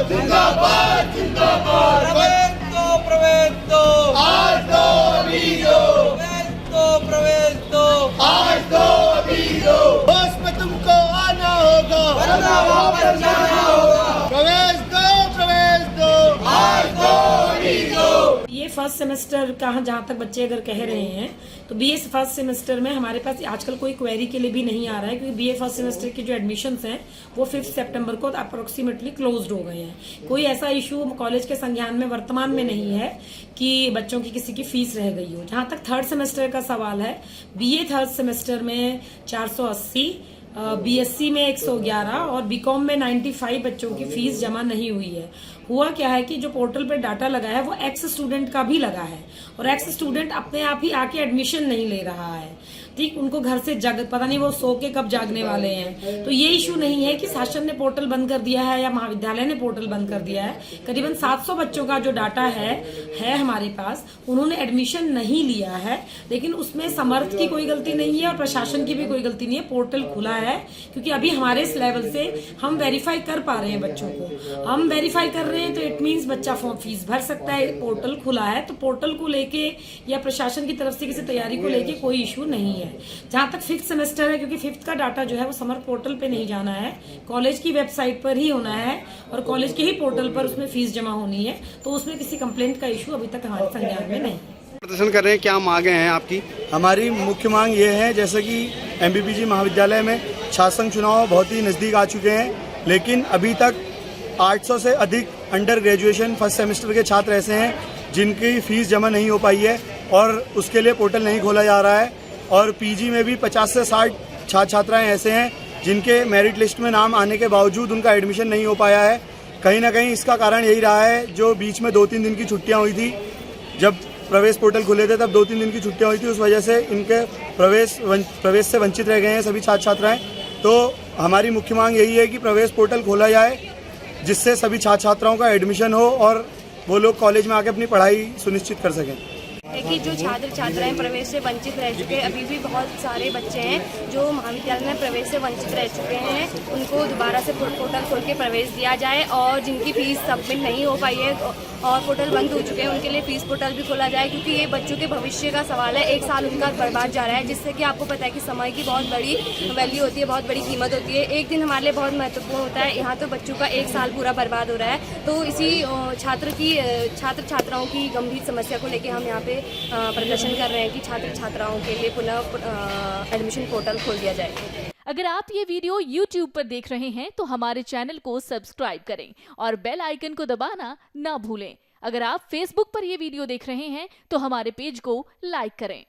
जिंदाबाद जिंदाबाद Provedo, आज दो अभी दो Provedo, आज दो अभी दो होश में तुमको आना होगा वरना वापस जाना होगा। प्रवेश दो आज दो अभी दो। ये फर्स्ट सेमेस्टर का जहाँ तक बच्चे अगर कह रहे हैं तो बीए फर्स्ट सेमेस्टर में हमारे पास आजकल कोई क्वेरी के लिए भी नहीं आ रहा है, क्योंकि बीए फर्स्ट सेमेस्टर के जो एडमिशन्स हैं वो 5 सितंबर को अप्रोक्सीमेटली क्लोज्ड हो गए हैं। कोई ऐसा इशू कॉलेज के संज्ञान में वर्तमान में नहीं है कि बच्चों की किसी की फीस रह गई हो। जहाँ तक थर्ड सेमेस्टर का सवाल है, बीए थर्ड सेमेस्टर में 480, बीएससी में 111 और बीकॉम में 95 बच्चों की फीस जमा नहीं हुई है। हुआ क्या है कि जो पोर्टल पे डाटा लगा है वो एक्स स्टूडेंट का भी लगा है और एक्स स्टूडेंट अपने आप ही आके एडमिशन नहीं ले रहा है। ठीक, उनको घर से पता नहीं वो सो के कब जागने वाले हैं। तो ये इशू नहीं है कि शासन ने पोर्टल बंद कर दिया है या महाविद्यालय ने पोर्टल बंद कर दिया है। करीबन 700 बच्चों का जो डाटा है हमारे पास, उन्होंने एडमिशन नहीं लिया है, लेकिन उसमें समर्थ की कोई गलती नहीं है और प्रशासन की भी कोई गलती नहीं है। पोर्टल खुला है क्योंकि अभी हमारे इस लेवल से हम वेरीफाई कर पा रहे हैं बच्चों को। हम वेरीफाई कर रहे हैं तो इट मीन्स बच्चा फॉर्म फीस भर सकता है। पोर्टल खुला है तो पोर्टल को लेके या प्रशासन की तरफ से किसी तैयारी को लेके कोई इशू नहीं है। जहां तक 5th सेमेस्टर है, क्योंकि 5th का डाटा जो है वो समर्थ पोर्टल पे नहीं जाना है, कॉलेज की वेबसाइट पर ही होना है और कॉलेज के ही पोर्टल पर उसमें फीस जमा होनी है, तो उसमें किसी कंप्लेंट का इशू अभी तक हमारे संज्ञान में नहीं। प्रदर्शन कर रहे हैं, क्या मांगे हैं आपकी? हमारी मुख्य मांग ये है, जैसे कि एमबीपीजी महाविद्यालय में छात्र संघ चुनाव बहुत ही नज़दीक आ चुके हैं, लेकिन अभी तक 800 से अधिक अंडर ग्रेजुएशन फर्स्ट सेमेस्टर के छात्र ऐसे हैं जिनकी फीस जमा नहीं हो पाई है और उसके लिए पोर्टल नहीं खोला जा रहा है। और पीजी में भी 50 से 60 छात्र छात्राएँ ऐसे हैं जिनके मेरिट लिस्ट में नाम आने के बावजूद उनका एडमिशन नहीं हो पाया है। कहीं ना कहीं इसका कारण यही रहा है, जो बीच में 2-3 दिन की छुट्टियाँ हुई थी, जब प्रवेश पोर्टल खुले थे तब 2-3 दिन की छुट्टियां हुई थी, उस वजह से इनके प्रवेश से वंचित रह गए हैं सभी छात्र छात्राएं। तो हमारी मुख्य मांग यही है कि प्रवेश पोर्टल खोला जाए जिससे सभी छात्र छात्राओं का एडमिशन हो और वो लोग कॉलेज में आके अपनी पढ़ाई सुनिश्चित कर सकें। है कि जो छात्र छात्राएं प्रवेश से वंचित रह चुके हैं, अभी भी बहुत सारे बच्चे हैं जो महाविद्यालय में प्रवेश से वंचित रह चुके हैं, उनको दोबारा से पोर्टल खोल के प्रवेश दिया जाए और जिनकी फीस सबमिट नहीं हो पाई है और पोर्टल बंद हो चुके हैं उनके लिए फीस पोर्टल भी खोला जाए, क्योंकि ये बच्चों के भविष्य का सवाल है। 1 साल उनका बर्बाद जा रहा है, जिससे कि आपको पता है कि समय की बहुत बड़ी वैल्यू होती है, बहुत बड़ी कीमत होती है। एक दिन हमारे लिए बहुत महत्वपूर्ण होता है, यहाँ तो बच्चों का 1 साल पूरा बर्बाद हो रहा है। तो इसी छात्र छात्राओं की गंभीर समस्या को लेकर हम यहाँ पे प्रदर्शन कर रहे हैं कि छात्र छात्राओं के लिए पुनः एडमिशन पोर्टल खोल दिया जाए। अगर आप ये वीडियो YouTube पर देख रहे हैं तो हमारे चैनल को सब्सक्राइब करें और बेल आइकन को दबाना ना भूलें। अगर आप Facebook पर ये वीडियो देख रहे हैं तो हमारे पेज को लाइक करें।